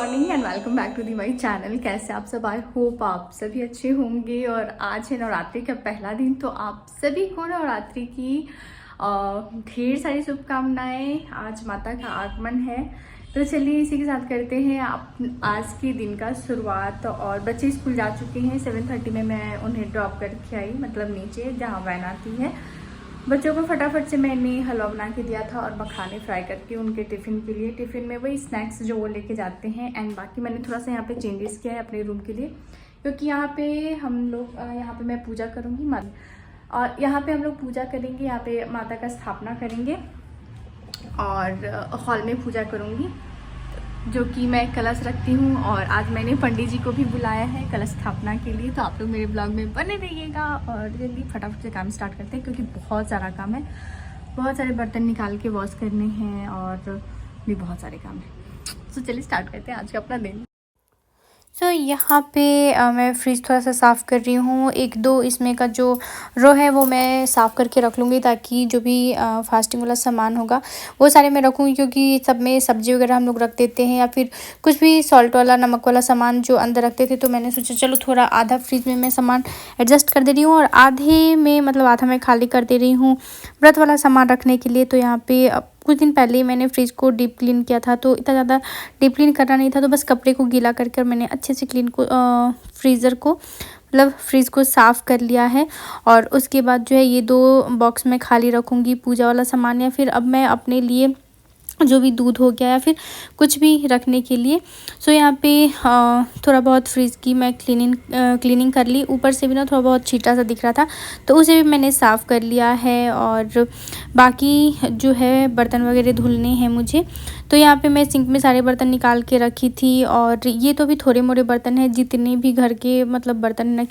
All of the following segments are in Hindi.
Morning and welcome back to the my channel. कैसे आप सब? आई होप आप सभी अच्छे होंगे। और आज है नवरात्रि का पहला दिन, तो आप सभी को नवरात्रि की ढेर सारी शुभकामनाएं। आज माता का आगमन है, तो चलिए इसी के साथ करते हैं आप आज के दिन का शुरुआत। और बच्चे स्कूल जा चुके हैं। 7:30 में मैं उन्हें ड्रॉप करके आई, मतलब नीचे जहाँ वैन आती है। बच्चों को फटाफट से मैंने हलवा बना के दिया था और मखाने फ्राई करके उनके टिफ़िन के लिए। टिफ़िन में वही स्नैक्स जो वो लेके जाते हैं। एंड बाकी मैंने थोड़ा सा यहाँ पे चेंजेस किया है अपने रूम के लिए, क्योंकि यहाँ पे हम लोग यहाँ पे मैं पूजा करूँगी और यहाँ पे हम लोग पूजा करेंगे। यहाँ पे माता का स्थापना करेंगे और हॉल में पूजा करूँगी, जो कि मैं कलश रखती हूँ। और आज मैंने पंडित जी को भी बुलाया है कलश स्थापना के लिए। तो आप लोग मेरे ब्लॉग में बने रहिएगा। और जल्दी फटाफट से काम स्टार्ट करते हैं, क्योंकि बहुत सारा काम है। बहुत सारे बर्तन निकाल के वॉश करने हैं और भी बहुत सारे काम हैं। तो चलिए स्टार्ट करते हैं आज का अपना दिन। यहाँ पे मैं फ्रिज थोड़ा सा साफ़ कर रही हूँ। एक दो इसमें का जो रो है वो मैं साफ़ करके रख लूँगी, ताकि जो भी फास्टिंग वाला सामान होगा वो सारे मैं रखूँगी। क्योंकि सब में सब्ज़ी वगैरह हम लोग रख देते हैं, या फिर कुछ भी सॉल्ट वाला नमक वाला सामान जो अंदर रखते थे। तो मैंने सोचा चलो थोड़ा आधा फ्रिज में मैं सामान एडजस्ट कर दे रही हूँ और आधे में मतलब आधा मैं खाली कर दे रही हूँ व्रत वाला सामान रखने के लिए। तो यहाँ पे कुछ दिन पहले ही मैंने फ्रिज को डीप क्लीन किया था, तो इतना ज़्यादा डीप क्लीन करना नहीं था। तो बस कपड़े को गीला करके मैंने अच्छे से फ्रीज़र को मतलब फ्रिज को साफ़ कर लिया है। और उसके बाद जो है ये दो बॉक्स में खाली रखूँगी पूजा वाला सामान, या फिर अब मैं अपने लिए जो भी दूध हो गया या फिर कुछ भी रखने के लिए। यहाँ पे थोड़ा बहुत फ्रिज की मैं क्लीनिंग कर ली। ऊपर से भी ना थोड़ा बहुत छीटा सा दिख रहा था, तो उसे भी मैंने साफ़ कर लिया है। और बाकी जो है बर्तन वगैरह धुलने हैं मुझे। तो यहाँ पे मैं सिंक में सारे बर्तन निकाल के रखी थी। और ये तो भी थोड़े मोड़े बर्तन हैं, जितने भी घर के मतलब बर्तन है ना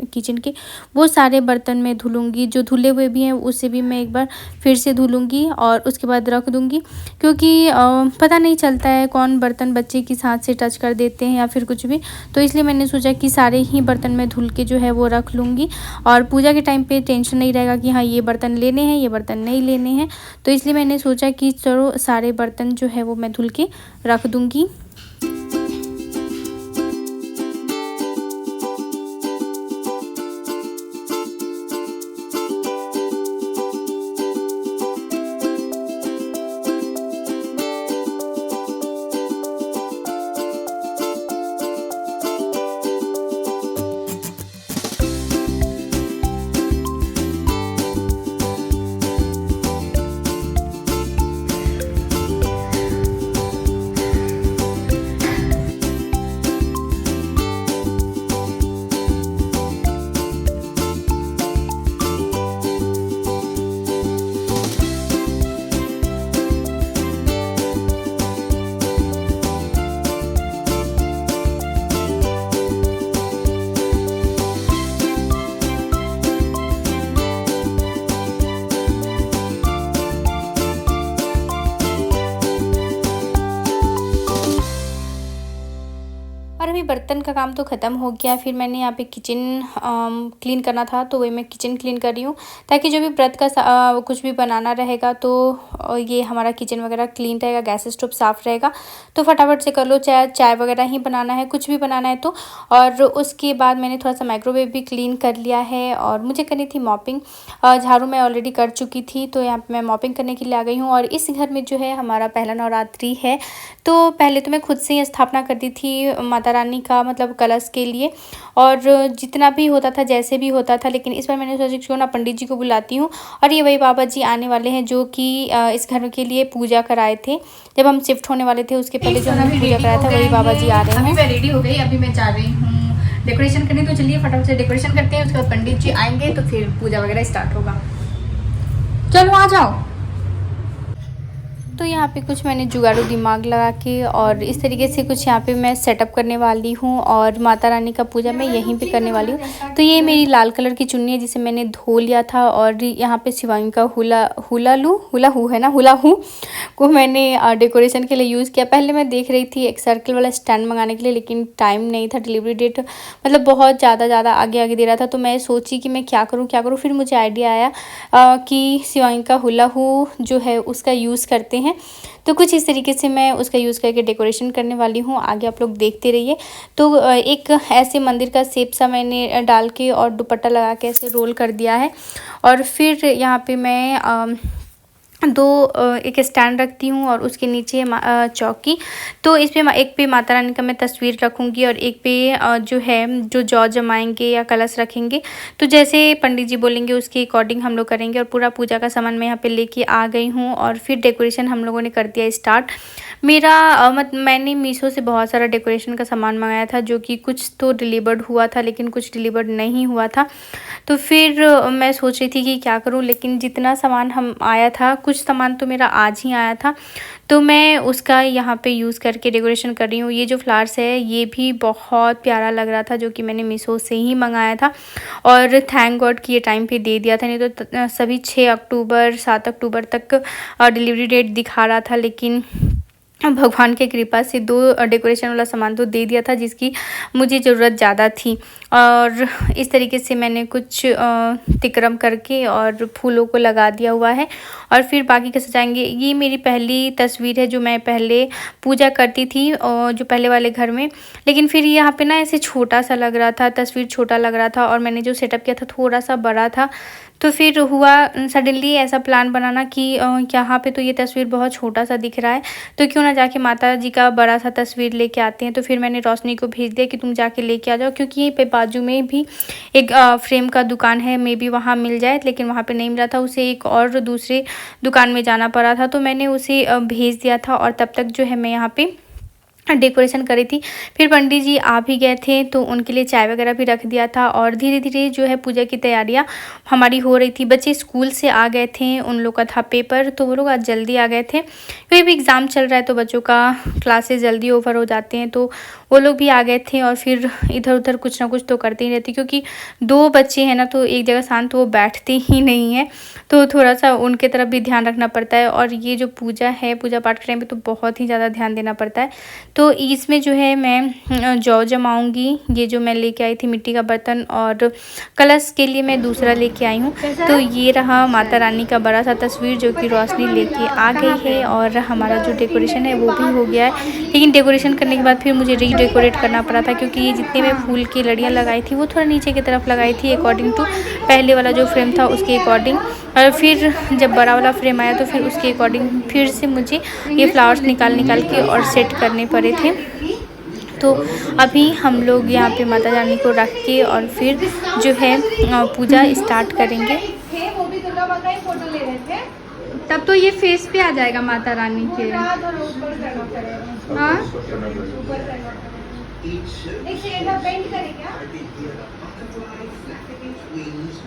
किचन के, वो सारे बर्तन मैं धुलूँगी। जो धुले हुए भी हैं उसे भी मैं एक बार फिर से धुलूँगी और उसके बाद रख दूँगी। क्योंकि पता नहीं चलता है कौन बर्तन बच्चे की हाथ से टच कर देते हैं या फिर कुछ भी। तो इसलिए मैंने सोचा कि सारे ही बर्तन मैं धुल के जो है वो रख लूँगी। और पूजा के टाइम पे टेंशन नहीं रहेगा कि हाँ ये बर्तन लेने हैं, ये बर्तन नहीं लेने हैं। तो इसलिए मैंने सोचा कि चलो सारे बर्तन जो है वो मैं धुल के रख दूँगी। और अभी बर्तन का काम तो ख़त्म हो गया। फिर मैंने यहाँ पे किचन क्लीन करना था, तो वही मैं किचन क्लीन कर रही हूँ, ताकि जो भी व्रत का कुछ भी बनाना रहेगा तो ये हमारा किचन वगैरह क्लीन रहेगा, गैस स्टोव साफ़ रहेगा। तो फटाफट से कर लो, चाय वगैरह ही बनाना है, कुछ भी बनाना है तो। और उसके बाद मैंने थोड़ा सा माइक्रोवेव भी क्लीन कर लिया है। और मुझे करनी थी मॉपिंग, झाड़ू मैं ऑलरेडी कर चुकी थी, तो यहाँ पर मैं मॉपिंग करने के लिए आ गई हूँ। और इस घर में जो है हमारा पहला नवरात्रि है। तो पहले तो मैं खुद से ही स्थापना करती थी माता रानी का मतलब कलश के लिए, और जितना भी होता था जैसे भी होता था। लेकिन इस बार मैंने सोचा क्यों ना पंडित जी को बुलाती हूँ। और ये वही बाबा जी आने वाले हैं जो कि इस घर के लिए पूजा कराए थे। जब हम शिफ्ट होने वाले थे उसके पहले जो हमने पूजा कराया था, वही बाबा जी आ रहे हैं। अभी मैं रेडी हो गई, अभी मैं जा रही हूँ डेकोरेशन करने। तो चलिए फटाफट से डेकोरेशन करते हैं, उसके बाद पंडित जी आएंगे तो फिर पूजा वगैरह स्टार्ट होगा। चलो आ जाओ। तो यहाँ पे कुछ मैंने जुगाड़ू दिमाग लगा के और इस तरीके से कुछ यहाँ पे मैं सेटअप करने वाली हूँ। और माता रानी का पूजा मैं यहीं पे करने वाली हूँ। तो ये मेरी लाल कलर की चुन्नी है, जिसे मैंने धो लिया था। और यहाँ पे शिवांगी का हुला हूँ को मैंने डेकोरेशन के लिए यूज़ किया। पहले मैं देख रही थी एक सर्कल वाला स्टैंड मंगाने के लिए, लेकिन टाइम नहीं था, डिलीवरी डेट मतलब बहुत ज़्यादा आगे दे रहा था। तो मैं सोची कि मैं क्या करूँ। फिर मुझे आइडिया आया कि शिवांगी का हुला जो है उसका यूज़ करते हैं। हैं। तो कुछ इस तरीके से मैं उसका यूज़ करके डेकोरेशन करने वाली हूँ, आगे आप लोग देखते रहिए। तो एक ऐसे मंदिर का शेप सा मैंने डाल के और दुपट्टा लगा के ऐसे रोल कर दिया है। और फिर यहाँ पे मैं एक स्टैंड रखती हूँ और उसके नीचे चौकी। तो इस पे एक पे माता रानी का मैं तस्वीर रखूँगी और एक पे जो है जो जौ जमाएंगे या कलश रखेंगे। तो जैसे पंडित जी बोलेंगे उसके अकॉर्डिंग हम लोग करेंगे। और पूरा पूजा का सामान मैं यहाँ पे लेके आ गई हूँ और फिर डेकोरेशन हम लोगों ने कर दिया स्टार्ट। मैंने मीशो से बहुत सारा डेकोरेशन का सामान मंगाया था, जो कि कुछ तो डिलीवर्ड हुआ था लेकिन कुछ डिलीवर्ड नहीं हुआ था। तो फिर मैं सोच रही थी कि क्या करूं, लेकिन जितना सामान हम आया था, कुछ सामान तो मेरा आज ही आया था, तो मैं उसका यहाँ पे यूज़ करके डेकोरेशन कर रही हूँ। ये जो फ्लावर्स है ये भी बहुत प्यारा लग रहा था, जो कि मैंने मीशो से ही मंगाया था। और थैंक गॉड कि ये टाइम पे दे दिया था, नहीं तो सभी 6 अक्टूबर 7 अक्टूबर तक डिलीवरी डेट दिखा रहा था। लेकिन भगवान की कृपा से 2 डेकोरेशन वाला सामान तो दे दिया था, जिसकी मुझे ज़रूरत ज़्यादा थी। और इस तरीके से मैंने कुछ तिक्रम करके और फूलों को लगा दिया हुआ है। और फिर बाकी का सजाएंगे। ये मेरी पहली तस्वीर है जो मैं पहले पूजा करती थी, और जो पहले वाले घर में। लेकिन फिर यहाँ पे ना ऐसे छोटा सा लग रहा था, तस्वीर छोटा लग रहा था, और मैंने जो सेटअप किया था थोड़ा सा बड़ा था। तो फिर हुआ सडनली ऐसा प्लान बनाना कि यहाँ पे तो ये तस्वीर बहुत छोटा सा दिख रहा है, तो क्यों ना जाके माता जी का बड़ा सा तस्वीर लेके आते हैं। तो फिर मैंने रोशनी को भेज दिया कि तुम जाके लेके आ जाओ, क्योंकि यहीं पे बाजू में भी एक फ्रेम का दुकान है, मे बी वहाँ मिल जाए। लेकिन वहाँ पे नहीं मिला था, उसे एक और दूसरे दुकान में जाना पड़ा था। तो मैंने उसे भेज दिया था, और तब तक जो है मैं यहाँ पे डेकोरेशन करी थी। फिर पंडित जी आ भी गए थे, तो उनके लिए चाय वगैरह भी रख दिया था। और धीरे धीरे जो है पूजा की तैयारियां हमारी हो रही थी। बच्चे स्कूल से आ गए थे, उन लोग का था पेपर, तो वो लोग आज जल्दी आ गए थे, क्योंकि भी एग्ज़ाम चल रहा है तो बच्चों का क्लासेस जल्दी ओवर हो जाते हैं। तो वो लोग भी आ गए थे, और फिर इधर उधर कुछ ना कुछ तो करते ही रहती, क्योंकि 2 बच्चे हैं ना, तो एक जगह शांत वो बैठते ही नहीं हैं। तो थोड़ा सा उनके तरफ भी ध्यान रखना पड़ता है। और ये जो पूजा है, पूजा पाठ के टाइम पे तो बहुत ही ज़्यादा ध्यान देना पड़ता है। तो इसमें जो है मैं जौ जमाऊंगी। ये जो मैं लेके आई थी मिट्टी का बर्तन, और कलश के लिए मैं दूसरा लेके आई हूँ। तो ये रहा माता रानी का बड़ा सा तस्वीर, जो कि रोशनी लेके आ गई है। और हमारा जो डेकोरेशन है वो भी हो गया है। लेकिन डेकोरेशन करने के बाद फिर मुझे रीडेकोरेट करना पड़ा था, क्योंकि ये जितने मैं फूल की लड़ियाँ लगाई थी वो थोड़ा नीचे की तरफ लगाई थी, अकॉर्डिंग टू पहले वाला जो फ्रेम था उसके अकॉर्डिंग। और फिर जब बड़ा वाला फ्रेम आया तो फिर उसके अकॉर्डिंग फिर से मुझे ये फ्लावर्स निकाल के और सेट करने पड़े थे। तो अभी हम लोग यहाँ पे माता रानी को रख के और फिर जो है पूजा स्टार्ट करेंगे। तब तो ये फेस पे आ जाएगा माता रानी के। हाँ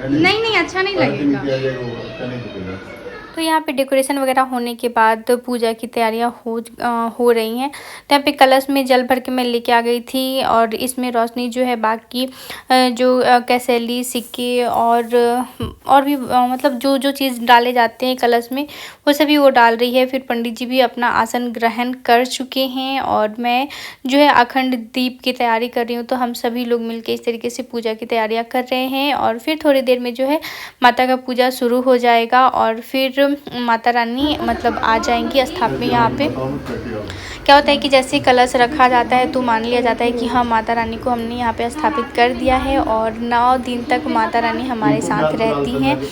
नहीं नहीं, अच्छा नहीं लगेगा। तो यहाँ पे डेकोरेशन वगैरह होने के बाद पूजा की तैयारियाँ हो रही हैं। तो यहाँ पे कलश में जल भर के मैं लेके आ गई थी, और इसमें रोशनी जो है बाकी जो कैसेली सिक्के और भी मतलब जो जो चीज़ डाले जाते हैं कलश में वो सभी वो डाल रही है। फिर पंडित जी भी अपना आसन ग्रहण कर चुके हैं, और मैं जो है अखंड दीप की तैयारी कर रही हूँ। तो हम सभी लोग मिलकर इस तरीके से पूजा की तैयारियाँ कर रहे हैं। और फिर थोड़ी देर में जो है माता का पूजा शुरू हो जाएगा, और फिर माता रानी मतलब आ जाएंगी स्थापना। यहाँ पे क्या होता है कि जैसे कलश रखा जाता है तो मान लिया जाता है कि हाँ माता रानी को हमने यहाँ पे स्थापित कर दिया है, और 9 दिन तक माता रानी हमारे साथ रहती हैं।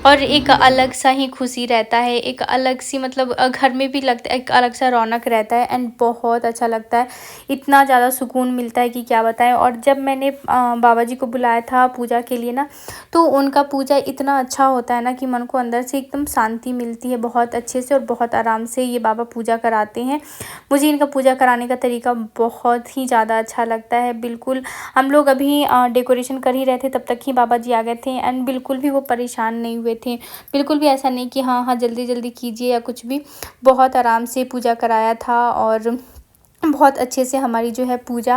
और एक अलग सा ही खुशी रहता है, एक अलग सी मतलब घर में भी लगता है, एक अलग सा रौनक रहता है, एंड बहुत अच्छा लगता है। इतना ज़्यादा सुकून मिलता है कि क्या बताएं। और जब मैंने बाबा जी को बुलाया था पूजा के लिए ना, तो उनका पूजा इतना अच्छा होता है ना कि मन को अंदर से एकदम शांति मिलती है। बहुत अच्छे से और बहुत आराम से ये बाबा पूजा कराते हैं। मुझे इनका पूजा कराने का तरीका बहुत ही ज़्यादा अच्छा लगता है। बिल्कुल हम लोग अभी डेकोरेशन कर ही रहे थे, तब तक ही बाबा जी आ गए थे, एंड बिल्कुल भी वो परेशान नहीं हुए थे। बिल्कुल भी ऐसा नहीं कि हाँ हाँ जल्दी जल्दी कीजिए या कुछ भी। बहुत आराम से पूजा कराया था, और बहुत अच्छे से हमारी जो है पूजा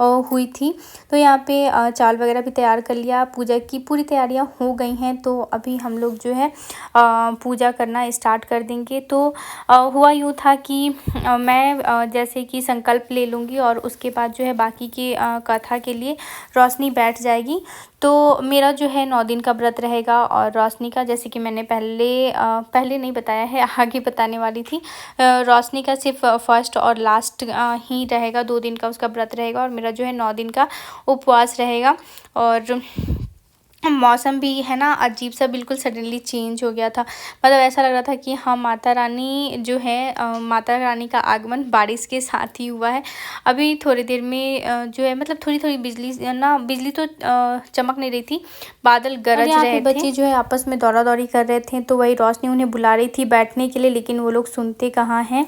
हुई थी। तो यहाँ पे चावल वगैरह भी तैयार कर लिया, पूजा की पूरी तैयारियां हो गई हैं। तो अभी हम लोग जो है पूजा करना स्टार्ट कर देंगे। तो हुआ यूँ था कि मैं जैसे कि संकल्प ले लूँगी, और उसके बाद जो है बाकी की कथा के लिए रोशनी बैठ जाएगी। तो मेरा जो है 9 दिन का व्रत रहेगा और रोशनी का, जैसे कि मैंने पहले नहीं बताया है, आगे बताने वाली थी। रोशनी का सिर्फ फर्स्ट और लास्ट ही रहेगा, 2 दिन का उसका व्रत रहेगा और मेरा जो है 9 दिन का उपवास रहेगा। और मौसम भी है ना अजीब सा, बिल्कुल सडनली चेंज हो गया था। मतलब ऐसा लग रहा था कि हाँ, माता रानी जो है माता रानी का आगमन बारिश के साथ ही हुआ है। अभी थोड़ी देर में जो है मतलब थोड़ी थोड़ी बिजली तो चमक नहीं रही थी, बादल गरज रहे थे। बच्चे जो है आपस में दौड़ा दौड़ी कर रहे थे, तो वही रोशनी उन्हें बुला रही थी बैठने के लिए, लेकिन वो लोग सुनते कहाँ हैं।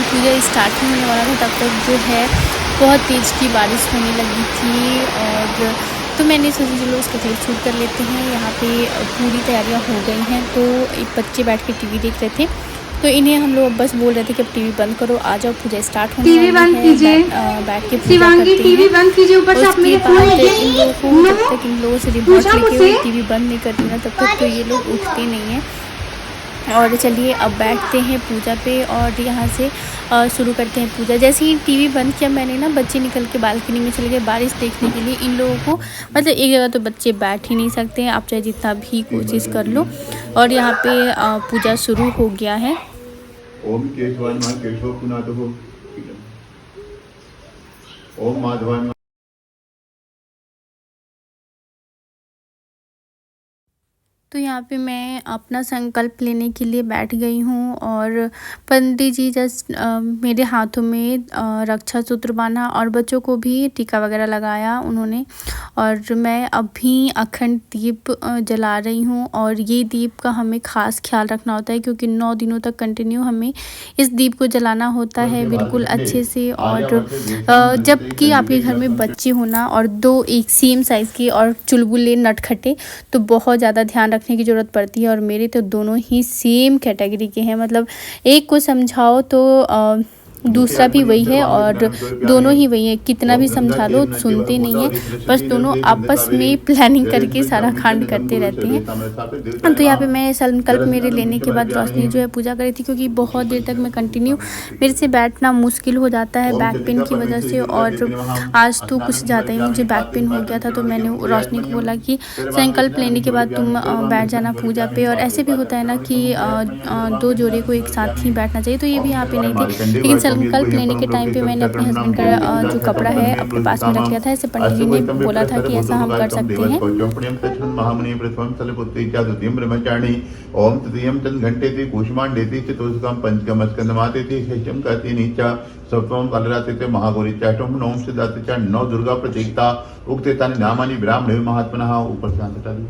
पूजा स्टार्ट होने वाला था, तब तक जो है बहुत तेज़ की बारिश होने लगी थी। और तो मैंने सोचा चलो उसका क्लिप शूट कर लेते हैं। यहाँ पे पूरी तैयारियाँ हो गई हैं, तो एक बच्चे बैठ के टीवी देख रहे थे, तो इन्हें हम लोग बस बोल रहे थे कि अब टीवी बंद करो, आ जाओ पूजा स्टार्ट होने वाली है, बैठ के पूजा करते हैं। टीवी बंद कीजिए, ऊपर से आप मेरे फोन जब तक इन लोगों से रिमोट लेके टीवी बंद नहीं करती ना, तब तक तो ये लोग उठते नहीं हैं। और चलिए अब बैठते हैं पूजा पे और यहाँ से शुरू करते हैं पूजा। जैसे ही टीवी बंद किया मैंने ना, बच्चे निकल के बालकनी में चले गए बारिश देखने के लिए। इन लोगों को मतलब एक जगह तो बच्चे बैठ ही नहीं सकते हैं, आप चाहे जितना भी कोशिश कर लो। और यहाँ पे पूजा शुरू हो गया है। ओम केशवाय नमः केशव पुनातः, ओम माधवाय नमः। तो यहाँ पे मैं अपना संकल्प लेने के लिए बैठ गई हूँ और पंडित जी जस्ट मेरे हाथों में रक्षा सूत्र बांधा और बच्चों को भी टीका वगैरह लगाया उन्होंने। और मैं अभी अखंड दीप जला रही हूँ और ये दीप का हमें ख़ास ख्याल रखना होता है, क्योंकि 9 दिनों तक कंटिन्यू हमें इस दीप को जलाना होता है बिल्कुल अच्छे से। और जबकि आपके घर में बच्चे होना और 2 एक सेम साइज़ के और चुलबुले नटखटे, तो बहुत ज़्यादा ध्यान रखने की ज़रूरत पड़ती है। और मेरे तो दोनों ही सेम कैटेगरी के हैं, मतलब एक को समझाओ तो दूसरा भी वही है और दोनों ही वही है, कितना भी समझा लो सुनते नहीं है, बस दोनों आपस में प्लानिंग करके सारा कांड करते रहते हैं। तो यहाँ पे मैं संकल्प मेरे लेने के बाद रोशनी जो है पूजा करी थी, क्योंकि बहुत देर तक मैं कंटिन्यू मेरे से बैठना मुश्किल हो जाता है बैक पेन की वजह से। और आज तो कुछ ज़्यादा ही मुझे बैक पेन हो गया था, तो मैंने रोशनी को बोला कि संकल्प लेने के बाद तुम बैठ जाना पूजा पे। और ऐसे भी होता है ना कि 2 जोड़े को एक साथ ही बैठना चाहिए, तो ये भी यहाँ पे नहीं थी। लेकिन संकल्प लेने के टाइम पे मैंने अपने हस्बैंड का जो कपड़ा है अपने पास में रख लिया था। ऐसे पंडित जी ने बोला था कि ऐसा हम कर सकते हैं। ओम तृतीयम तन घंटेति कूष्मांडेति चतुष्कम पंचकम स्कंदमातेति षष्ठम कहति नीचा सप्तमम कलरातेति महागौरी चाष्टम नवम सिद्धाते च 9 दुर्गा प्रतीकता उक्तेतानि नामानि ब्राह्मणे महात्मनः। ऊपर से हटा दी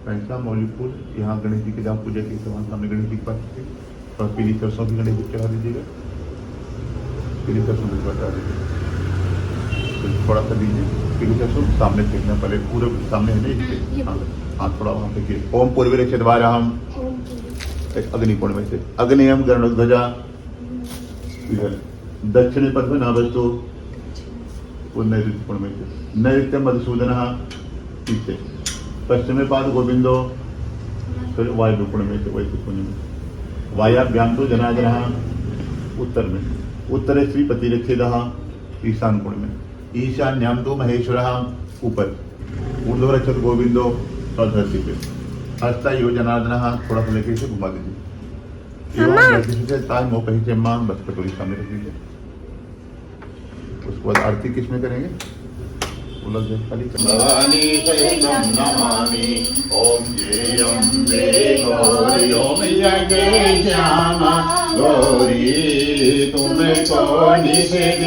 पैसा मौली फूल, यहाँ गणेश जी की जहाँ पूजा की सामने गणेश जी के पास और पीली सरसों की गणेश जी चढ़ा दीजिएगा, पीली सरसों भी चढ़ा दीजिए, थोड़ा सा दीजिए पीली सरसों सामने फेंकना, पहले पूरे सामने है ना, हाँ थोड़ा वहाँ फेंकिए। ओम पूर्वीरक्षद्वाराहम अग्निकोण में से अग्नियम गरुड़ध्वजा दक्षिण पद्मनाभस्तु नैऋत्य कोण में से नैऋत्य मधुसूदनः पीछे पश्चिमे पाद गोविंदो फिर वायु कोण में से वैसे कोण में वायाभ्याम तो जनार्दनः उत्तर में उत्तरे श्रीपतिरक्षेदः ईशान कोण में ईशान्याम तो महेश्वरः ऊपर ऊर्ध्वरक्षत गोविंदो धरती पे हस्ता यो जनार्दन, थोड़ा सा लेके इसे घुमा दीजिए। ताज मोह कही माँ बस कटोरी सामने रख दीजिए। उसके बाद आरती किसमें करेंगे? भवानी शरणं नमामि। ओम जय अम्बे गौरी, ओम जय श्यामा गौरी, तुमको निषेध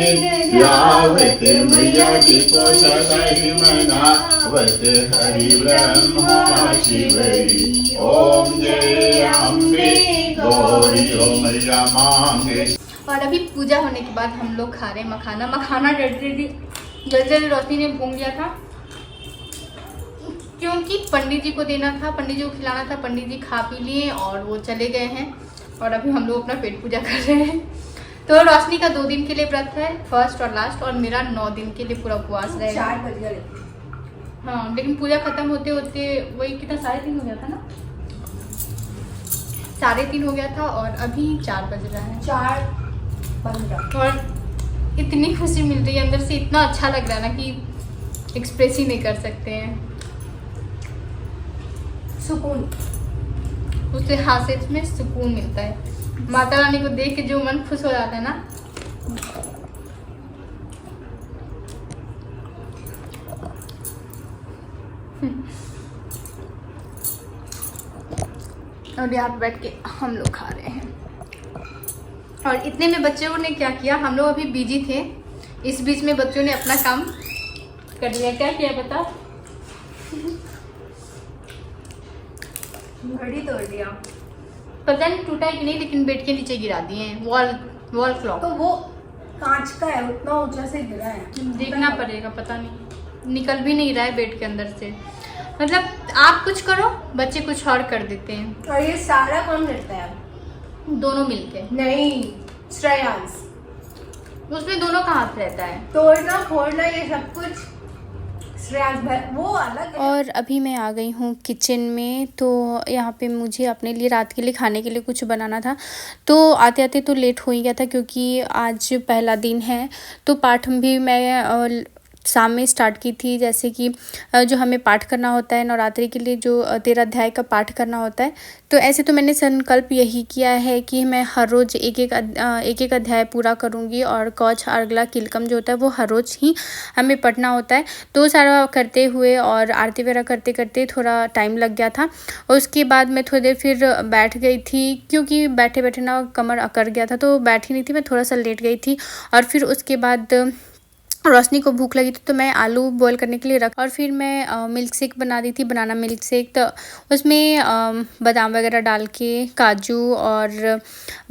यावत मैया की पोषकहि मनावत हरि ब्रह्मा शिवरी। ओम जय अम्बे गौरी, ओम मैया मांगे। और अभी पूजा होने के बाद हम लोग खा रहे हैं मखाना। मखाना जल्दी जल्दी रोशनी ने भून लिया था क्योंकि पंडित जी को देना था, पंडित जी को खिलाना था। पंडित जी खा पी लिए और वो चले गए हैं और अभी हम लोग अपना पेट पूजा कर रहे हैं। तो रोशनी का 2 दिन के लिए व्रत है, फर्स्ट और लास्ट, और मेरा 9 दिन के लिए पूरा उपवास रहेगा। 4 बज गए। हाँ, लेकिन पूजा खत्म होते होते वही कितना 3:30 हो गया था ना, 3:30 हो गया था और अभी 4 बज रहा है। 4:15 और इतनी खुशी मिल रही है अंदर से, इतना अच्छा लग रहा है ना कि एक्सप्रेस ही नहीं कर सकते हैं। सुकून, उससे हाथ से में सुकून मिलता है। माता रानी को देख के जो मन खुश हो जाता है ना। और यहाँ पे बैठ के हम लोग खा रहे हैं। और इतने में बच्चों ने क्या किया, हम लोग अभी बिजी थे, इस बीच में बच्चों ने अपना काम कर लिया। क्या किया बता? घड़ी तोड़ दिया। पता नहीं टूटा है कि नहीं, लेकिन बेड के नीचे गिरा दिए हैं। वॉल क्लॉक तो वो कांच का है, उतना ऊंचा से गिरा है। देखना पड़ेगा, पता नहीं निकल भी नहीं रहा है बेड के अंदर से। मतलब आप कुछ करो, बच्चे कुछ और कर देते हैं। और ये सारा कौन करता है? दोनों मिलके। नहीं, श्रेयांश। उसमें दोनों का हाथ रहता है। तोड़ना फोड़ना ये सब कुछ श्रेयांश भाई, वो अलग है। और अभी मैं आ गई हूँ किचन में। तो यहाँ पे मुझे अपने लिए रात के लिए खाने के लिए कुछ बनाना था। तो आते आते तो लेट हो ही गया था क्योंकि आज पहला दिन है। तो पाठ भी मैं शाम में स्टार्ट की थी, जैसे कि जो हमें पाठ करना होता है नवरात्रि के लिए, जो 13 अध्याय का पाठ करना होता है। तो ऐसे तो मैंने संकल्प यही किया है कि मैं हर रोज़ एक एक अध्याय पूरा करूँगी। और कवच अर्गला किलकम जो होता है वो हर रोज़ ही हमें पढ़ना होता है। तो सारा करते हुए और आरती वगैरह करते करते थोड़ा टाइम लग गया था। और उसके बाद मैं थोड़ी देर फिर बैठ गई थी क्योंकि बैठे बैठे ना कमर अकड़ गया था, तो बैठी नहीं थी, मैं थोड़ा सा लेट गई थी। और फिर उसके बाद रोशनी को भूख लगी थी तो मैं आलू बॉईल करने के लिए रख, और फिर मैं मिल्क शेक बना दी थी, बनाना मिल्क शेक। तो उसमें बादाम वगैरह डाल के, काजू और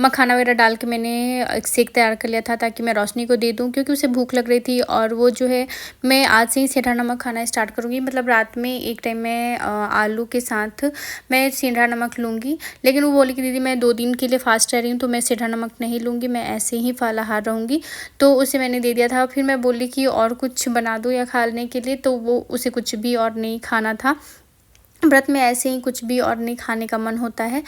मखाना वगैरह डाल के मैंने एक शेक तैयार कर लिया था ताकि मैं रोशनी को दे दूं क्योंकि उसे भूख लग रही थी। और वो जो है मैं आज से ही सेंधा नमक खाना स्टार्ट करूँगी। मतलब रात में एक टाइम मैं आलू के साथ मैं सेंधा नमक लूँगी, लेकिन वो बोली कि दीदी मैं 2 दिन के लिए फास्ट रह रही हूँ तो मैं सेंधा नमक नहीं लूँगी, मैं ऐसे ही फलाहार रहूँगी। तो उसे मैंने दे दिया था। फिर मैं बोली कि और कुछ बना दो या खाने के लिए, तो वो उसे कुछ भी और नहीं खाना था। व्रत में ऐसे ही कुछ भी और नहीं खाने का मन होता है।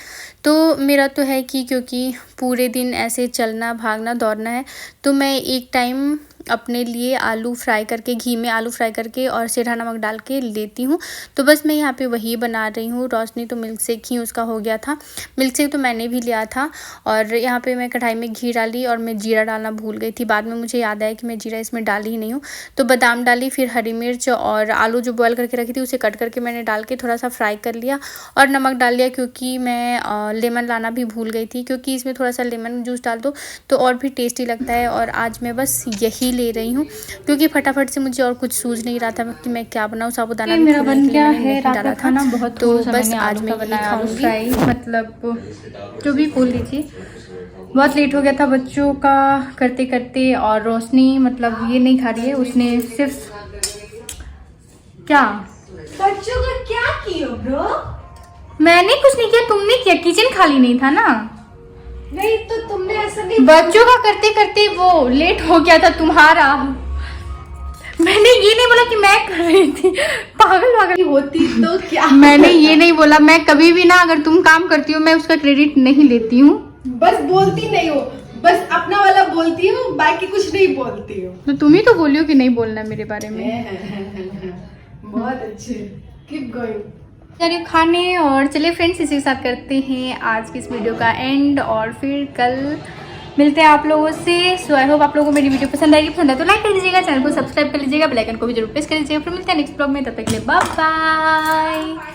तो मेरा तो है कि क्योंकि पूरे दिन ऐसे चलना भागना दौड़ना है तो मैं एक टाइम अपने लिए आलू फ्राई करके, घी में आलू फ्राई करके और सेंधा नमक डाल के लेती हूँ। तो बस मैं यहाँ पे वही बना रही हूँ। रोशनी तो मिल्क शेक ही उसका हो गया था, मिल्क शेक तो मैंने भी लिया था। और यहाँ पे मैं कढ़ाई में घी डाली और मैं जीरा डालना भूल गई थी। बाद में मुझे याद आया कि मैं जीरा इसमें डाली ही नहीं हूँ। तो बादाम डाली, फिर हरी मिर्च और आलू जो बॉयल करके रखी थी उसे कट करके मैंने डाल के थोड़ा सा फ्राई कर लिया और नमक डाल लिया क्योंकि मैं लेमन लाना भी भूल गई थी, क्योंकि इसमें थोड़ा सा लेमन जूस डाल दो तो और भी टेस्टी लगता है। और आज मैं बस यही ले रही हूँ क्योंकि फटाफट से मुझे और कुछ सूझ नहीं रहा था कि मैं क्या बनाऊँ। साबूदाना मेरा बन गया है रात का खाना। था, बहुत तो थोड़ा सा बस मैंने आज आलू मैं का यही बनाया, आलू खाऊंगी। फ्राई, मतलब जो भी बोल लीजिए। बहुत लेट हो गया था बच्चों का करते करते। और रोशनी मतलब ये नहीं खा रही है, उसने सिर्फ क्या बच्चों का क्या किया ब्रो? मैंने कुछ नहीं किया, तुमने किया, किचन खाली नहीं था ना। नहीं तो तुमने ऐसा नहीं। बच्चों का करते करते वो लेट हो गया था तुम्हारा। मैंने ये नहीं बोला कि मैं कर रही थी, पागल होती तो क्या? मैंने ये नहीं बोला, मैं कभी भी ना अगर तुम काम करती हो मैं उसका क्रेडिट नहीं लेती हूँ। बस बोलती नहीं हो, बस अपना वाला बोलती हूँ, बाकी कुछ नहीं बोलती हूँ। तो तुम ही तो बोलियो कि नहीं बोलना मेरे बारे में। बहुत अच्छे, कीप गोइंग। जा रही हूँ खाने। और चलिए फ्रेंड्स, इसी के साथ करते हैं आज की इस वीडियो का एंड, और फिर कल मिलते हैं आप लोगों से। सो आई होप आप लोगों को मेरी वीडियो पसंद आएगी। पसंद है तो लाइक कर दीजिएगा, चैनल को सब्सक्राइब कर लीजिएगा, बेल आइकन को भी जरूर प्रेस कर लीजिएगा। फिर मिलते हैं नेक्स्ट ब्लॉग में, तब तक के लिए बाय बाय।